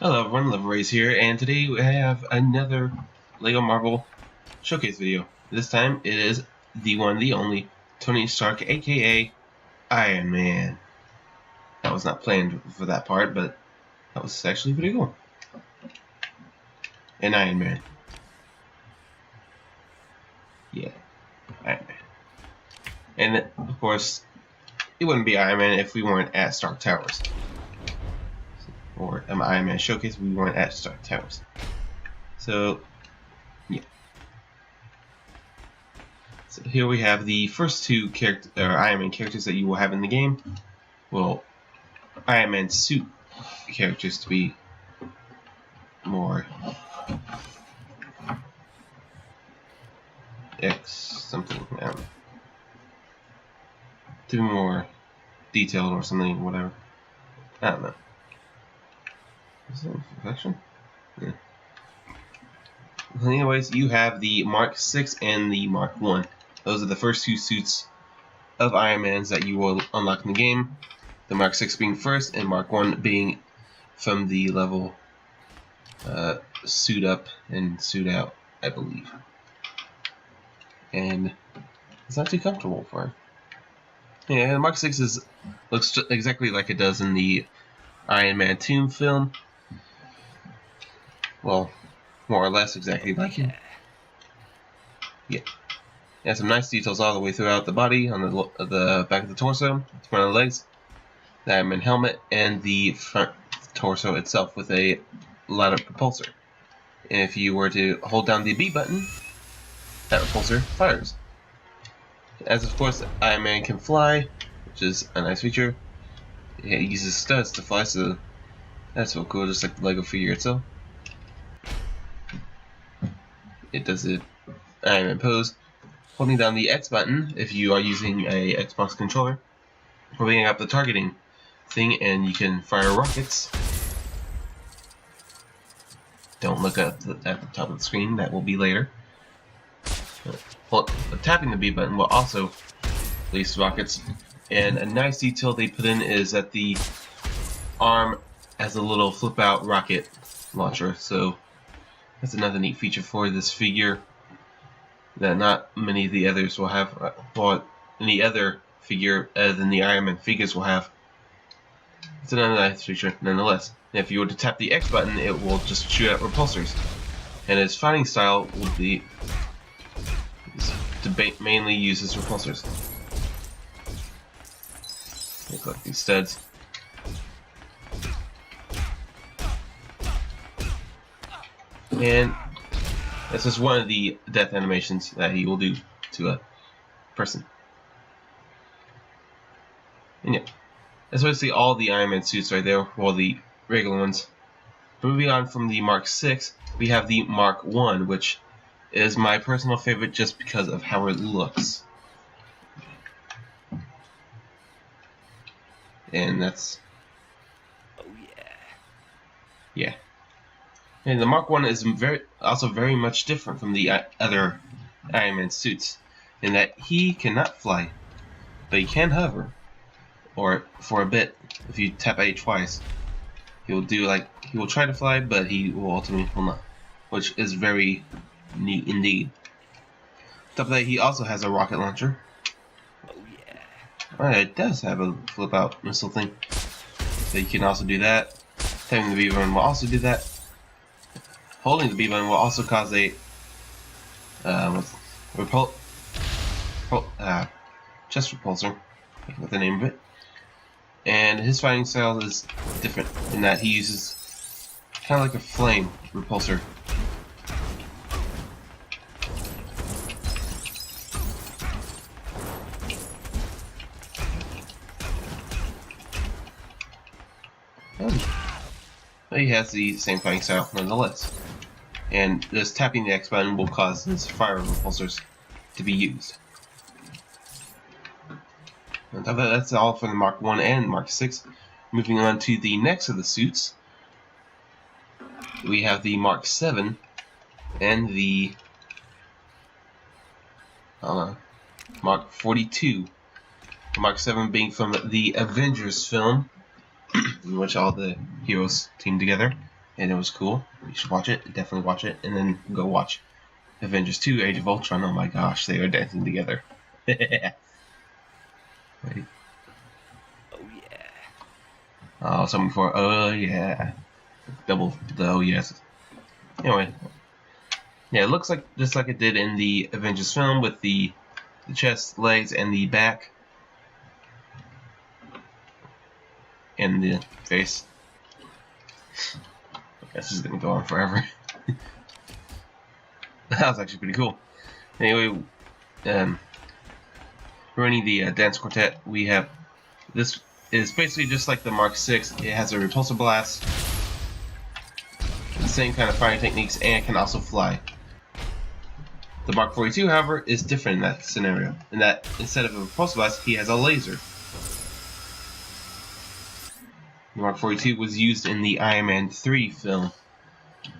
Hello everyone, LevelRaise here, and today we have another LEGO Marvel Showcase video. This time it is the one, the only, Tony Stark, aka Iron Man. That was not planned for that part, but that was actually pretty cool. And Iron Man. Yeah, Iron Man. And of course, it wouldn't be Iron Man if we weren't at Stark Towers. Or Iron Man Showcase if we weren't at Stark Towers. So, yeah. So here we have the first two Iron Man characters that you will have in the game. Well, Iron Man suit characters to be more to be more detailed or something, whatever. I don't know. Is that perfection? Yeah. Anyways, you have the Mark 6 and the Mark 1. Those are the first two suits of Iron Man's that you will unlock in the game. The Mark 6 being first, and Mark 1 being from the level suit up and suit out, I believe. And it's not too comfortable for him. Yeah, the Mark 6 looks exactly like it does in the Iron Man Tomb film. Well, more or less exactly like him. Yeah. It has some nice details all the way throughout the body, on the back of the torso, the front of the legs, the Iron Man helmet, and the front torso itself with a lot of repulsor. And if you were to hold down the B button, that repulsor fires. As of course, Iron Man can fly, which is a nice feature. It uses studs to fly, so that's so cool, just like the LEGO figure itself. It does it Iron Man pose. Holding down the X button, if you are using a Xbox controller, will bring up the targeting thing, and you can fire rockets. Don't look at the top of the screen, that will be later. Tapping the B button will also release rockets. And a nice detail they put in is that the arm has a little flip out rocket launcher, so that's another neat feature for this figure that not many of the others will have, or any other figure other than the Iron Man figures will have. It's another nice feature nonetheless. And if you were to tap the X button, it will just shoot out repulsors. And its fighting style will be to mainly use as repulsors. Look like these studs. And that's just one of the death animations that he will do to a person. And yeah, that's basically all the Iron Man suits right there, all the regular ones. Moving on from the Mark 6, we have the Mark 1, which is my personal favorite just because of how it looks. And that's... oh yeah. Yeah. And the Mark 1 is also very much different from the other Iron Man suits, in that he cannot fly, but he can hover, or for a bit, if you tap A twice, he will try to fly, but he will ultimately will not, which is very neat indeed. On top of that, he also has a rocket launcher. Oh yeah. It does have a flip out missile thing, so you can also do that. Tapping the B button will also do that. Holding the B button will also cause a chest repulsor, I forgot the name of it. And his fighting style is different in that he uses kind of like a flame repulsor. But he has the same fighting style nonetheless. And just tapping the X button will cause his fire repulsors to be used. On top of that, that's all for the Mark 1 and Mark 6. Moving on to the next of the suits, we have the Mark 7 and the Mark 42. Mark 7 being from the Avengers film, in which all the heroes team together. and it was cool. You should watch it. Definitely watch it, and then go watch Avengers 2: Age of Ultron. Oh my gosh, they are dancing together. Wait. Oh yeah. Oh, something for oh yeah. Double the oh yes. Anyway, yeah, it looks like just like it did in the Avengers film with the chest, legs, and the back, and the face. I guess this is gonna go on forever. That was actually pretty cool. Anyway, running the dance quartet, we have this is basically just like the Mark VI. It has a repulsor blast, the same kind of firing techniques, and can also fly. The Mark 42, however, is different in that scenario, in that instead of a repulsor blast, he has a laser. The Mark 42 was used in the Iron Man 3 film,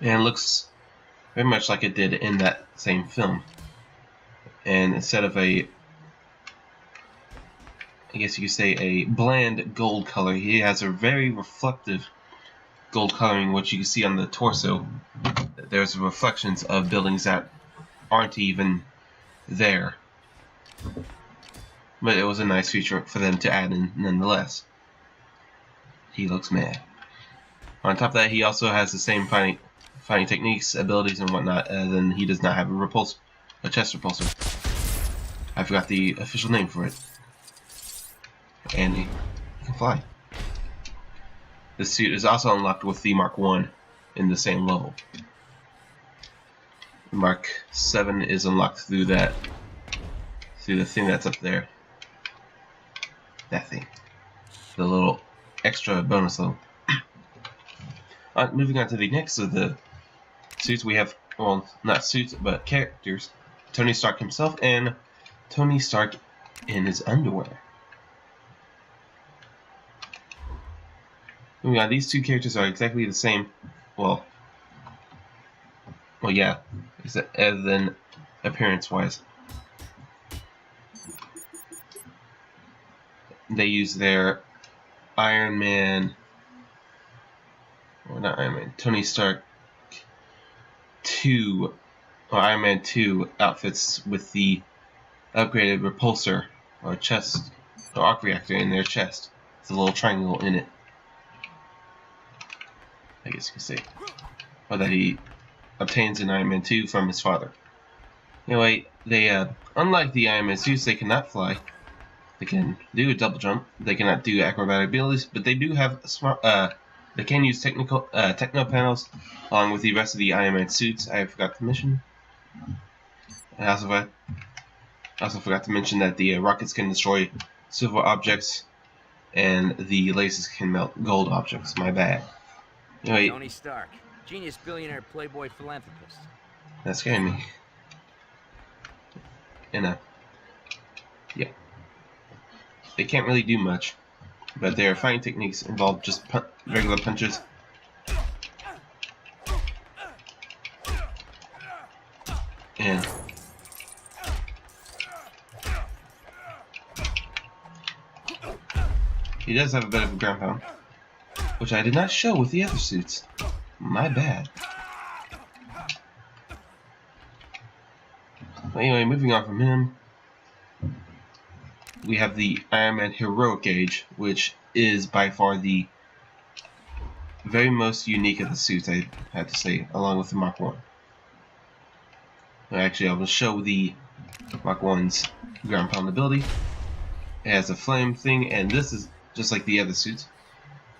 and looks very much like it did in that same film. And instead of a, I guess you could say, a bland gold color, he has a very reflective gold coloring, which you can see on the torso. There's reflections of buildings that aren't even there. But it was a nice feature for them to add in nonetheless. He looks mad. On top of that, he also has the same fighting techniques, abilities, and whatnot, then he does not have a chest repulsor. I forgot the official name for it. And he can fly. This suit is also unlocked with the Mark 1 in the same level. The Mark 7 is unlocked through the thing that's up there. That thing. The little extra bonus level. Moving on to the next of the suits, we have, well, not suits, but characters. Tony Stark himself and Tony Stark in his underwear. Moving on, these two characters are exactly the same. Well, yeah, other than appearance-wise. They use their Iron Man, or not Iron Man, Tony Stark 2, or Iron Man 2 outfits with the upgraded repulsor, or chest, or arc reactor in their chest. It's a little triangle in it, I guess you could say. Or that he obtains in Iron Man 2 from his father. Anyway, they, unlike the Iron Man suits, they cannot fly. They can do a double jump. They cannot do acrobatic abilities, but they do have smart. They can use techno panels along with the rest of the Iron Man suits. I forgot to mention. I also forgot to mention that the rockets can destroy silver objects, and the lasers can melt gold objects. My bad. Anyway, Tony Stark, genius, billionaire, playboy, philanthropist. That scared me. And yeah. They can't really do much, but their fighting techniques involve just regular punches. And he does have a bit of a ground pound, which I did not show with the other suits. My bad. But anyway, moving on from him, we have the Iron Man Heroic Age, which is by far the very most unique of the suits, I have to say, along with the Mark 1. Actually, I will show the Mark 1's ground pound ability. It has a flame thing, and this is just like the other suits,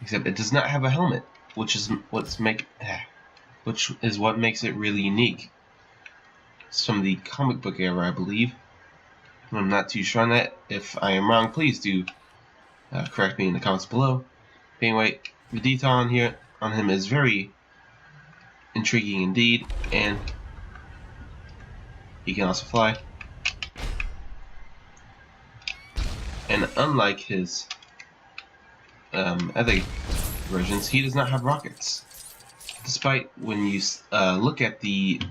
except it does not have a helmet, which is what makes it really unique. It's from the comic book era, I believe. I'm not too sure on that. If I am wrong, please do correct me in the comments below. But anyway, the detail on him is very intriguing indeed, and he can also fly. And unlike his other versions, he does not have rockets. Despite when you look at the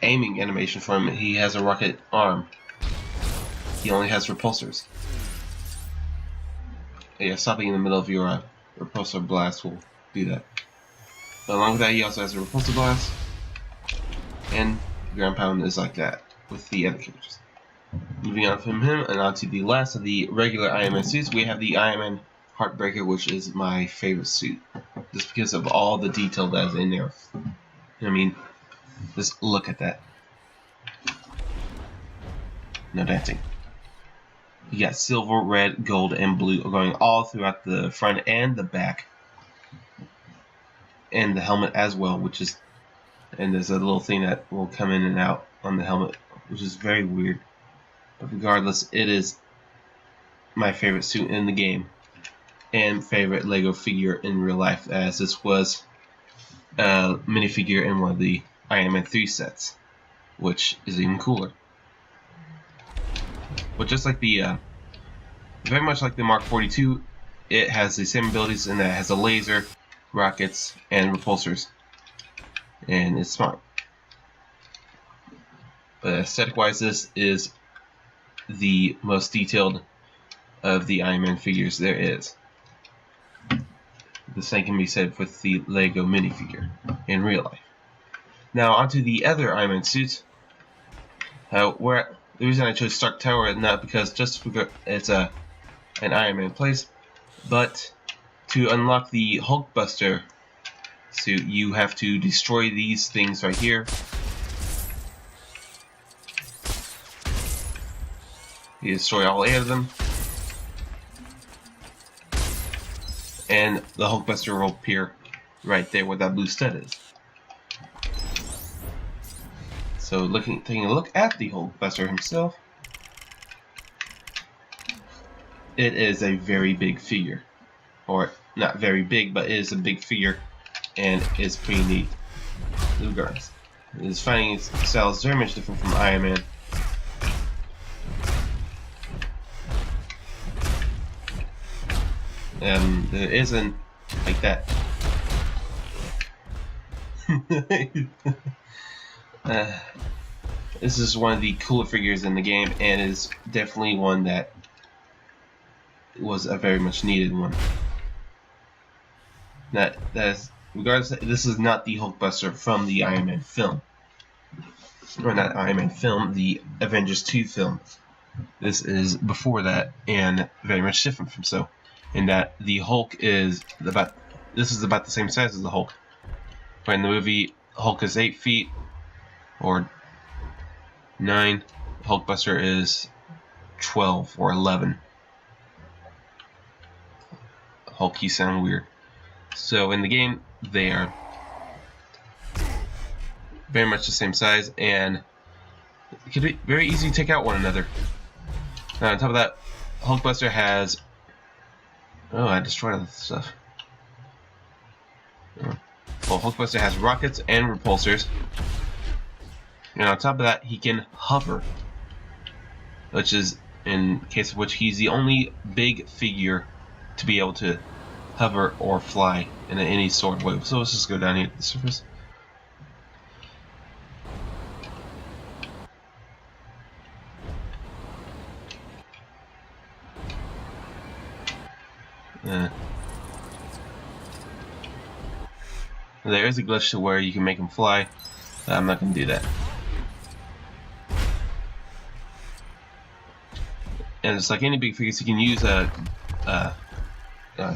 aiming animation for him, he has a rocket arm. He only has repulsors. Yeah, stopping in the middle of your repulsor blast will do that. But along with that, he also has a repulsor blast, and ground pound is like that with the other characters. Moving on from him and on to the last of the regular Iron Man suits, we have the Iron Man Heartbreaker, which is my favorite suit, just because of all the detail that is in there. I mean, just look at that. No dancing. You got silver, red, gold, and blue going all throughout the front and the back. And the helmet as well, which is, and there's a little thing that will come in and out on the helmet, which is very weird. But regardless, it is my favorite suit in the game and favorite Lego figure in real life, as this was a minifigure in one of the Iron Man 3 sets, which is even cooler. But just like the, very much like the Mark 42, it has the same abilities in that it has a laser, rockets, and repulsors, and it's smart. But aesthetic-wise, this is the most detailed of the Iron Man figures there is. The same can be said with the Lego minifigure in real life. Now onto the other Iron Man suits. The reason I chose Stark Tower is not because just because it's an Iron Man place, but to unlock the Hulkbuster suit, you have to destroy these things right here. You destroy all 8 of them, and the Hulkbuster will appear right there where that blue stud is. So taking a look at the Hulkbuster himself, it is a very big figure. Or not very big, but it is a big figure, and it's pretty neat. Regardless, his fighting style is very much different from Iron Man. There isn't like that. This is one of the cooler figures in the game, and is definitely one that was a very much needed one. That is, regardless, this is not the Hulkbuster from the Iron Man film, or not Iron Man film, the Avengers 2 film. This is before that, and very much different from so, in that the Hulk is about the same size as the Hulk. But in the movie, Hulk is 8 feet or 9. Hulkbuster is 12 or 11. Hulk, you sound weird. So in the game, they are very much the same size, and it can be very easy to take out one another. Now on top of that, Hulkbuster has... Oh, I destroyed all this stuff. Well, Hulkbuster has rockets and repulsors. And on top of that, he can hover. Which is, in case of which, he's the only big figure to be able to hover or fly in any sort of way. So let's just go down here to the surface. There is a glitch to where you can make him fly. I'm not going to do that. And it's like any big figures, you can use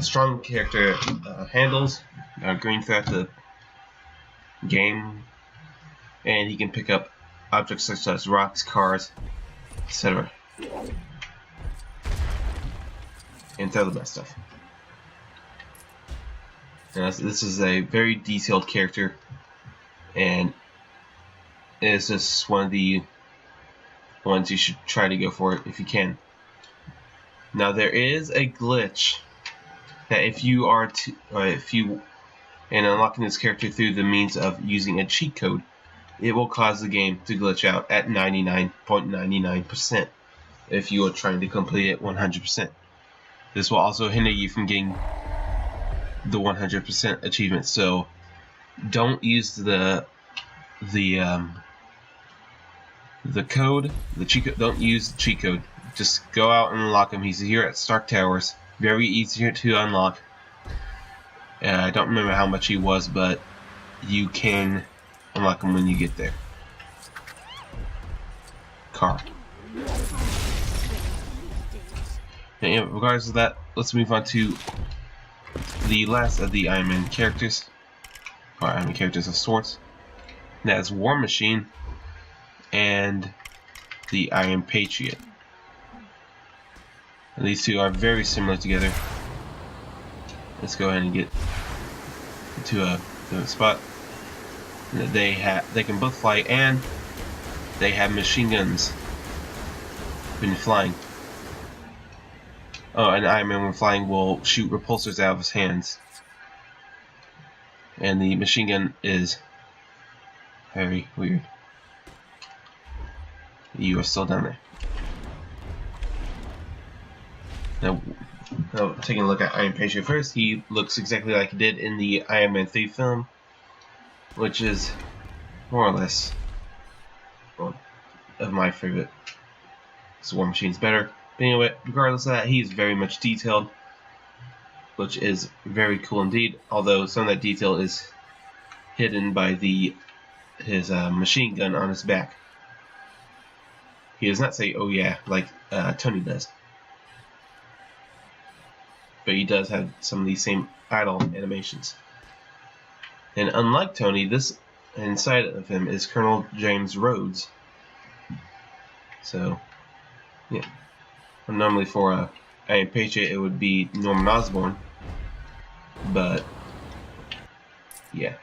strong character handles, green throughout the game, and he can pick up objects such as rocks, cars, etc. and throw the best stuff. And this is a very detailed character, and it's just one of the ones you should try to go for if you can. Now there is a glitch that if you are unlocking this character through the means of using a cheat code, it will cause the game to glitch out at 99.99% if you are trying to complete it 100%. This will also hinder you from getting the 100% achievement. So don't use the code, the cheat code. Don't use the cheat code. Just go out and unlock him. He's here at Stark Towers. Very easy to unlock. I don't remember how much he was, but you can unlock him when you get there. Car. And yeah, regardless of that, let's move on to the last of the Iron Man characters, or Iron Man characters of sorts. And that is War Machine and the Iron Patriot. And these two are very similar together. Let's go ahead and get to a spot. They can both fly, and they have machine guns when flying. Oh, and Iron Man when flying will shoot repulsors out of his hands. And the machine gun is very weird. You are still down there. Now, taking a look at Iron Patriot first, he looks exactly like he did in the Iron Man 3 film, which is more or less one of my favorite. So War Machine's better. But anyway, regardless of that, he's very much detailed, which is very cool indeed. Although some of that detail is hidden by his machine gun on his back. He does not say "oh yeah" like Tony does, but he does have some of these same idle animations. And unlike Tony, this inside of him is Colonel James Rhodes. So, yeah. Normally for Iron Patriot it would be Norman Osborn, but yeah.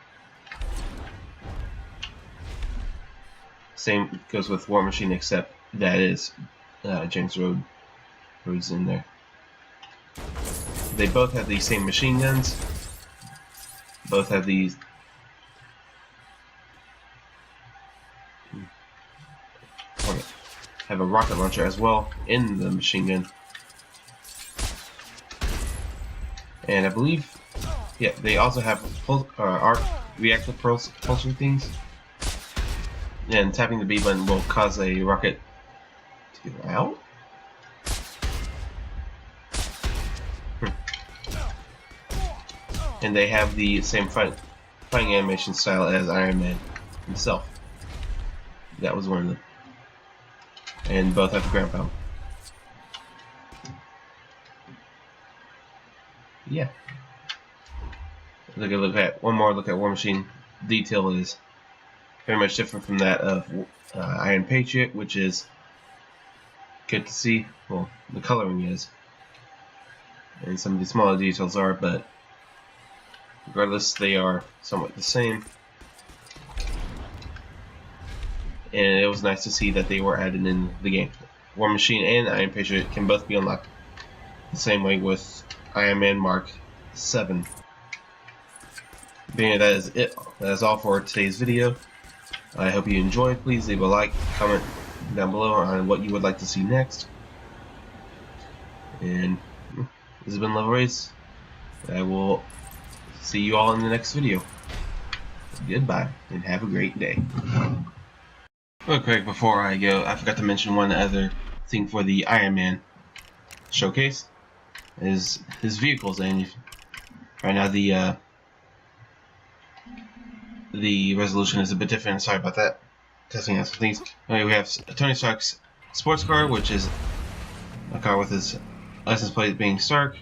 Same goes with War Machine, except that is James Rhodes in there. They both have these same machine guns. Both have these. Have a rocket launcher as well in the machine gun. And I believe, yeah, they also have arc reactor pulsar things. And tapping the B button will cause a rocket to go out. And they have the same fighting animation style as Iron Man himself. That was one of them. And both have the ground pound. Yeah. One more look at War Machine. Detail is very much different from that of Iron Patriot, which is good to see. Well, the coloring is, and some of the smaller details are, but regardless, they are somewhat the same. And it was nice to see that they were added in the game. War Machine and Iron Patriot can both be unlocked the same way with Iron Man Mark 7. Being that is it. That is all for today's video. I hope you enjoyed. Please leave a like, comment down below on what you would like to see next. And this has been Level Race. I will see you all in the next video. Goodbye, and have a great day. Real quick before I go, I forgot to mention one other thing for the Iron Man showcase is his vehicles, and right now the resolution is a bit different. Sorry about that. Testing out some things. Anyway, we have Tony Stark's sports car, which is a car with his license plate being Stark.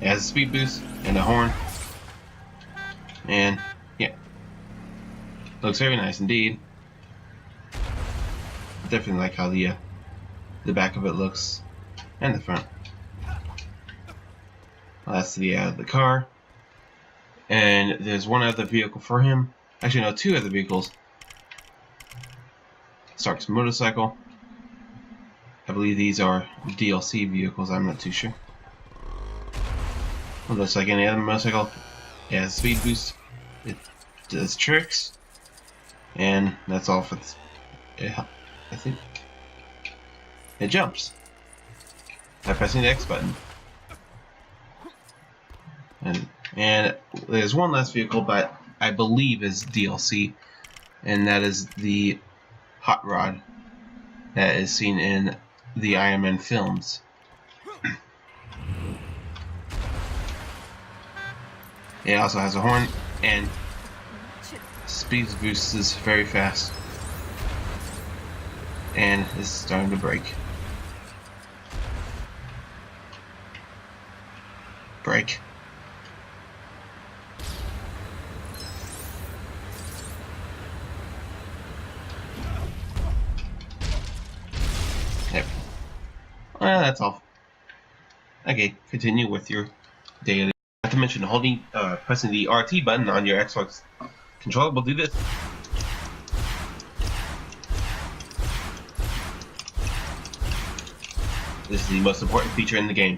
It has a speed boost and a horn, and yeah. Looks very nice indeed. Definitely like how the back of it looks, and the front. Well, that's the car. And there's one other vehicle for him. Actually, no, two other vehicles. Stark's motorcycle. I believe these are DLC vehicles. I'm not too sure. It looks like any other motorcycle. It has speed boost. It does tricks. And that's all for this. I think it jumps by pressing the X button. And there's one last vehicle, but I believe is DLC, and that is the Hot Rod that is seen in the Iron Man films. It also has a horn, and speed boost is very fast. And it's starting to break. Break. Yep. Well, that's all. Okay, continue with your daily. Not to mention holding, pressing the RT button on your Xbox controller will do this. This is the most important feature in the game.